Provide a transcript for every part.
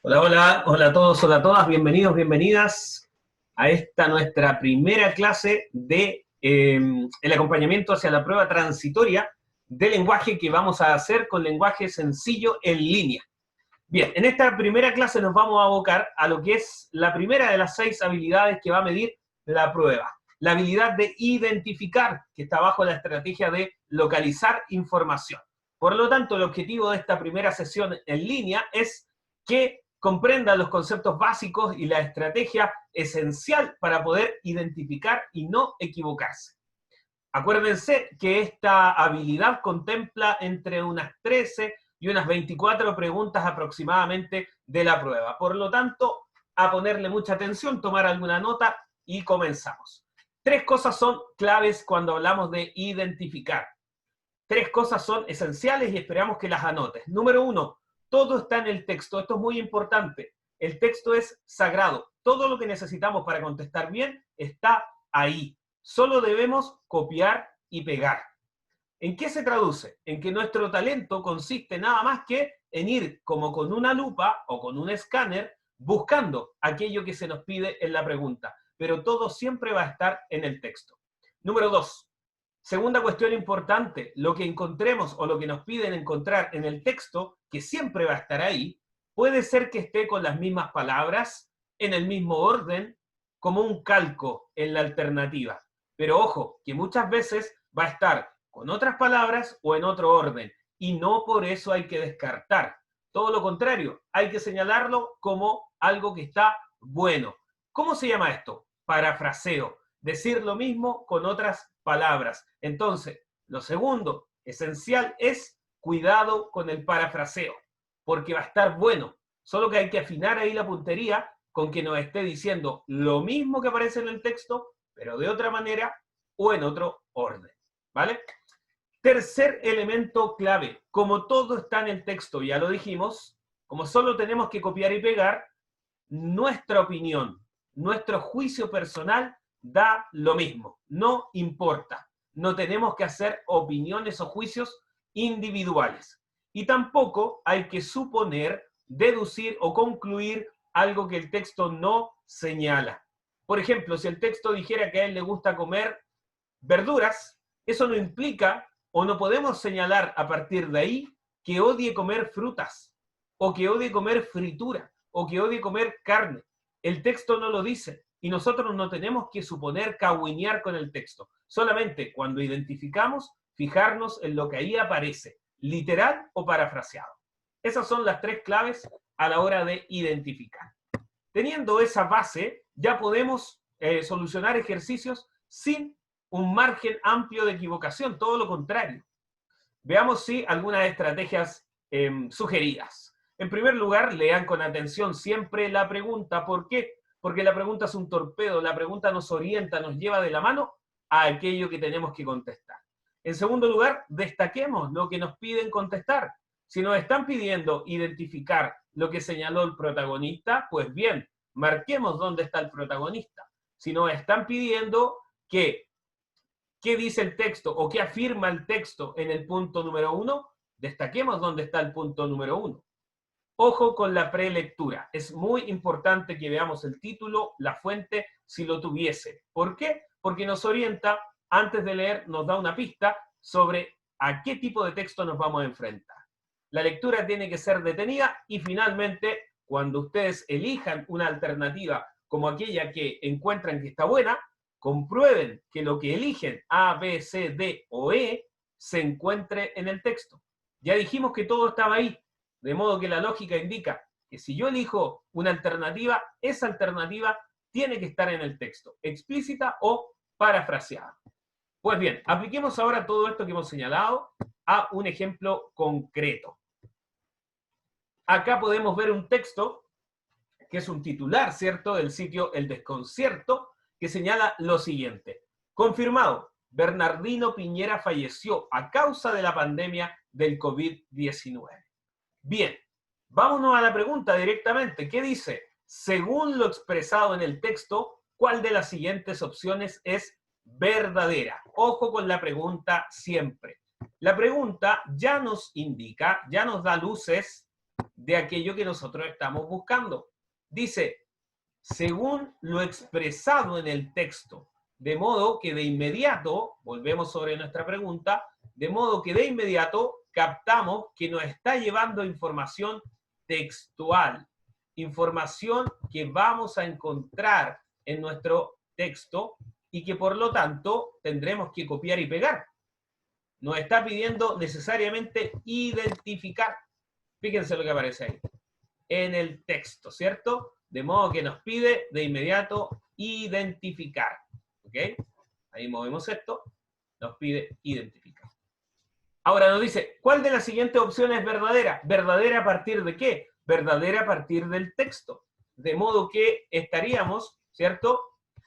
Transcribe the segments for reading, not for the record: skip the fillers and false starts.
Hola, hola, hola a todos, hola a todas, bienvenidos, bienvenidas a esta nuestra primera clase de el acompañamiento hacia la prueba transitoria de lenguaje que vamos a hacer con lenguaje sencillo en línea. Bien, en esta primera clase nos vamos a abocar a lo que es la primera de las 6 habilidades que va a medir la prueba. La habilidad de identificar, que está bajo la estrategia de localizar información. Por lo tanto, el objetivo de esta primera sesión en línea es que comprenda los conceptos básicos y la estrategia esencial para poder identificar y no equivocarse. Acuérdense que esta habilidad contempla entre unas 13 y unas 24 preguntas aproximadamente de la prueba. Por lo tanto, a ponerle mucha atención, tomar alguna nota y comenzamos. 3 cosas son claves cuando hablamos de identificar. 3 cosas son esenciales y esperamos que las anotes. Número 1, todo está en el texto. Esto es muy importante. El texto es sagrado. Todo lo que necesitamos para contestar bien está ahí. Solo debemos copiar y pegar. ¿En qué se traduce? En que nuestro talento consiste nada más que en ir como con una lupa o con un escáner buscando aquello que se nos pide en la pregunta. Pero todo siempre va a estar en el texto. Número 2. Segunda cuestión importante, lo que encontremos o lo que nos piden encontrar en el texto, que siempre va a estar ahí, puede ser que esté con las mismas palabras, en el mismo orden, como un calco en la alternativa. Pero ojo, que muchas veces va a estar con otras palabras o en otro orden, y no por eso hay que descartar. Todo lo contrario, hay que señalarlo como algo que está bueno. ¿Cómo se llama esto? Parafraseo. Decir lo mismo con otras palabras. Entonces, lo segundo, esencial, es cuidado con el parafraseo, porque va a estar bueno. Solo que hay que afinar ahí la puntería con que nos esté diciendo lo mismo que aparece en el texto, pero de otra manera o en otro orden. ¿Vale? Tercer elemento clave. Como todo está en el texto, ya lo dijimos, como solo tenemos que copiar y pegar, nuestra opinión, nuestro juicio personal da lo mismo, no importa. No tenemos que hacer opiniones o juicios individuales. Y tampoco hay que suponer, deducir o concluir algo que el texto no señala. Por ejemplo, si el texto dijera que a él le gusta comer verduras, eso no implica o no podemos señalar a partir de ahí que odie comer frutas, o que odie comer fritura, o que odie comer carne. El texto no lo dice, y nosotros no tenemos que suponer, cagüinear con el texto. Solamente cuando identificamos, fijarnos en lo que ahí aparece, literal o parafraseado. Esas son las 3 claves a la hora de identificar. Teniendo esa base, ya podemos solucionar ejercicios sin un margen amplio de equivocación, todo lo contrario. Veamos si algunas estrategias sugeridas. En primer lugar, lean con atención siempre la pregunta. ¿Por qué? Porque la pregunta es un torpedo, la pregunta nos orienta, nos lleva de la mano a aquello que tenemos que contestar. En segundo lugar, destaquemos lo que nos piden contestar. Si nos están pidiendo identificar lo que señaló el protagonista, pues bien, marquemos dónde está el protagonista. Si nos están pidiendo qué dice el texto o qué afirma el texto en el punto número 1, destaquemos dónde está el punto número 1. Ojo con la prelectura. Es muy importante que veamos el título, la fuente, si lo tuviese. ¿Por qué? Porque nos orienta, antes de leer, nos da una pista sobre a qué tipo de texto nos vamos a enfrentar. La lectura tiene que ser detenida y finalmente, cuando ustedes elijan una alternativa como aquella que encuentran que está buena, comprueben que lo que eligen, A, B, C, D o E, se encuentre en el texto. Ya dijimos que todo estaba ahí, de modo que la lógica indica que si yo elijo una alternativa, esa alternativa tiene que estar en el texto, explícita o parafraseada. Pues bien, apliquemos ahora todo esto que hemos señalado a un ejemplo concreto. Acá podemos ver un texto que es un titular, ¿cierto?, del sitio El Desconcierto, que señala lo siguiente. Confirmado, Bernardino Piñera falleció a causa de la pandemia del COVID-19. Bien, vámonos a la pregunta directamente. ¿Qué dice? Según lo expresado en el texto, ¿cuál de las siguientes opciones es verdadera? Ojo con la pregunta siempre. La pregunta ya nos indica, ya nos da luces de aquello que nosotros estamos buscando. Dice, según lo expresado en el texto, de modo que de inmediato, volvemos sobre nuestra pregunta, de modo que de inmediato captamos que nos está llevando información textual, información que vamos a encontrar en nuestro texto y que por lo tanto tendremos que copiar y pegar. Nos está pidiendo necesariamente identificar. Fíjense lo que aparece ahí, en el texto, ¿cierto? De modo que nos pide de inmediato identificar. ¿Ok? Ahí movemos esto, nos pide identificar. Ahora nos dice, ¿cuál de las siguientes opciones es verdadera? ¿Verdadera a partir de qué? Verdadera a partir del texto. De modo que estaríamos, ¿cierto?,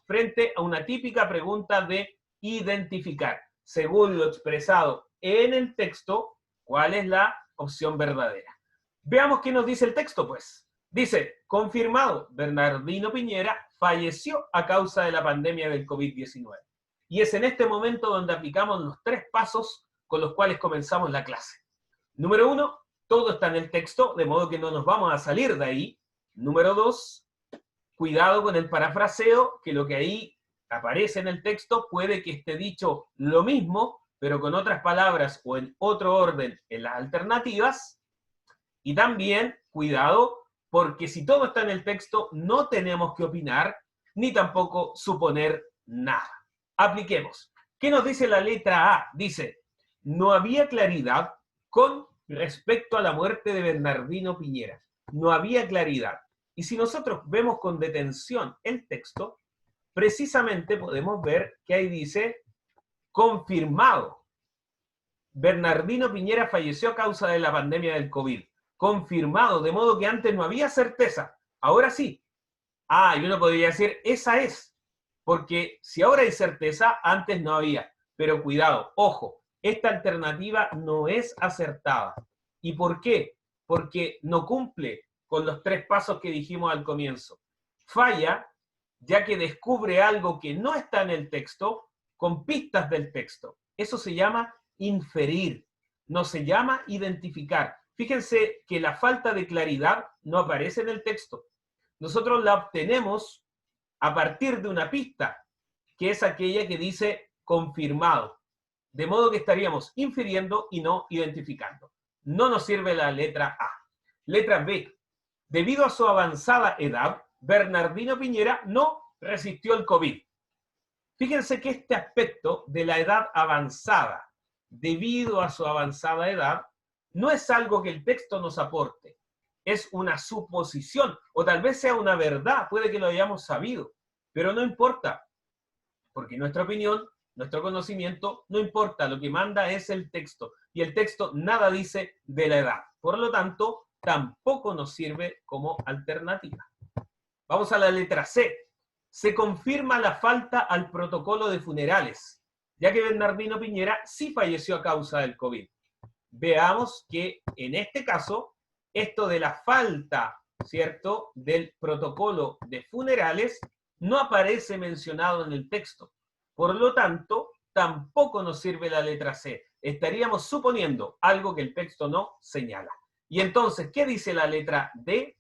frente a una típica pregunta de identificar. Según lo expresado en el texto, ¿cuál es la opción verdadera? Veamos qué nos dice el texto, pues. Dice, confirmado, Bernardino Piñera falleció a causa de la pandemia del COVID-19. Y es en este momento donde aplicamos los 3 pasos con los cuales comenzamos la clase. Número 1, todo está en el texto, de modo que no nos vamos a salir de ahí. Número 2, cuidado con el parafraseo, que lo que ahí aparece en el texto puede que esté dicho lo mismo, pero con otras palabras o en otro orden en las alternativas. Y también, cuidado, porque si todo está en el texto, no tenemos que opinar, ni tampoco suponer nada. Apliquemos. ¿Qué nos dice la letra A? Dice, no había claridad con respecto a la muerte de Bernardino Piñera. No había claridad. Y si nosotros vemos con detención el texto, precisamente podemos ver que ahí dice, confirmado. Bernardino Piñera falleció a causa de la pandemia del COVID. Confirmado, de modo que antes no había certeza. Ahora sí. Y uno podría decir, esa es. Porque si ahora hay certeza, antes no había. Pero cuidado, ojo, esta alternativa no es acertada. ¿Y por qué? Porque no cumple con los 3 pasos que dijimos al comienzo. Falla, ya que descubre algo que no está en el texto con pistas del texto. Eso se llama inferir, no se llama identificar. Fíjense que la falta de claridad no aparece en el texto. Nosotros la obtenemos a partir de una pista, que es aquella que dice confirmado. De modo que estaríamos infiriendo y no identificando. No nos sirve la letra A. Letra B. Debido a su avanzada edad, Bernardino Piñera no resistió el COVID. Fíjense que este aspecto de la edad avanzada, debido a su avanzada edad, no es algo que el texto nos aporte. Es una suposición, o tal vez sea una verdad, puede que lo hayamos sabido, pero no importa, porque nuestra opinión, nuestro conocimiento, no importa, lo que manda es el texto, y el texto nada dice de la edad. Por lo tanto, tampoco nos sirve como alternativa. Vamos a la letra C. Se confirma la falta al protocolo de funerales, ya que Bernardino Piñera sí falleció a causa del COVID. Veamos que en este caso, esto de la falta, ¿cierto?, del protocolo de funerales no aparece mencionado en el texto. Por lo tanto, tampoco nos sirve la letra C. Estaríamos suponiendo algo que el texto no señala. Y entonces, ¿qué dice la letra D?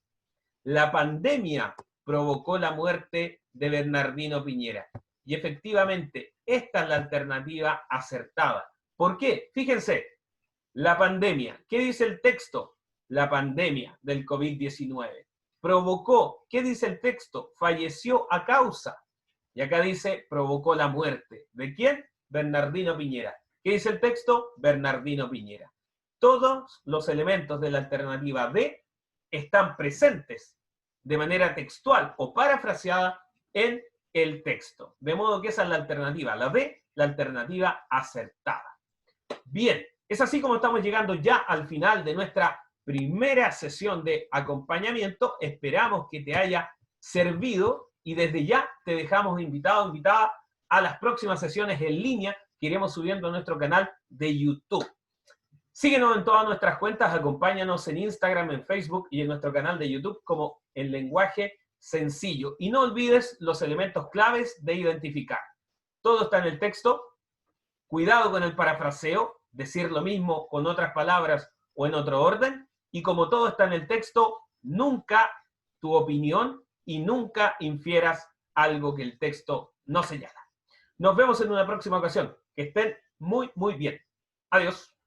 La pandemia provocó la muerte de Bernardino Piñera. Y efectivamente, esta es la alternativa acertada. ¿Por qué? Fíjense, la pandemia. ¿Qué dice el texto? La pandemia del COVID-19. Provocó. ¿Qué dice el texto? Falleció a causa. Y acá dice, provocó la muerte. ¿De quién? Bernardino Piñera. ¿Qué dice el texto? Bernardino Piñera. Todos los elementos de la alternativa D están presentes de manera textual o parafraseada en el texto. De modo que esa es la alternativa. La D, la alternativa acertada. Bien, es así como estamos llegando ya al final de nuestra primera sesión de acompañamiento. Esperamos que te haya servido y desde ya te dejamos invitado, invitada a las próximas sesiones en línea que iremos subiendo a nuestro canal de YouTube. Síguenos en todas nuestras cuentas, acompáñanos en Instagram, en Facebook y en nuestro canal de YouTube como El Lenguaje Sencillo. Y no olvides los elementos claves de identificar. Todo está en el texto. Cuidado con el parafraseo, decir lo mismo con otras palabras o en otro orden. Y como todo está en el texto, nunca tu opinión y nunca infieras algo que el texto no señala. Nos vemos en una próxima ocasión. Que estén muy, muy bien. Adiós.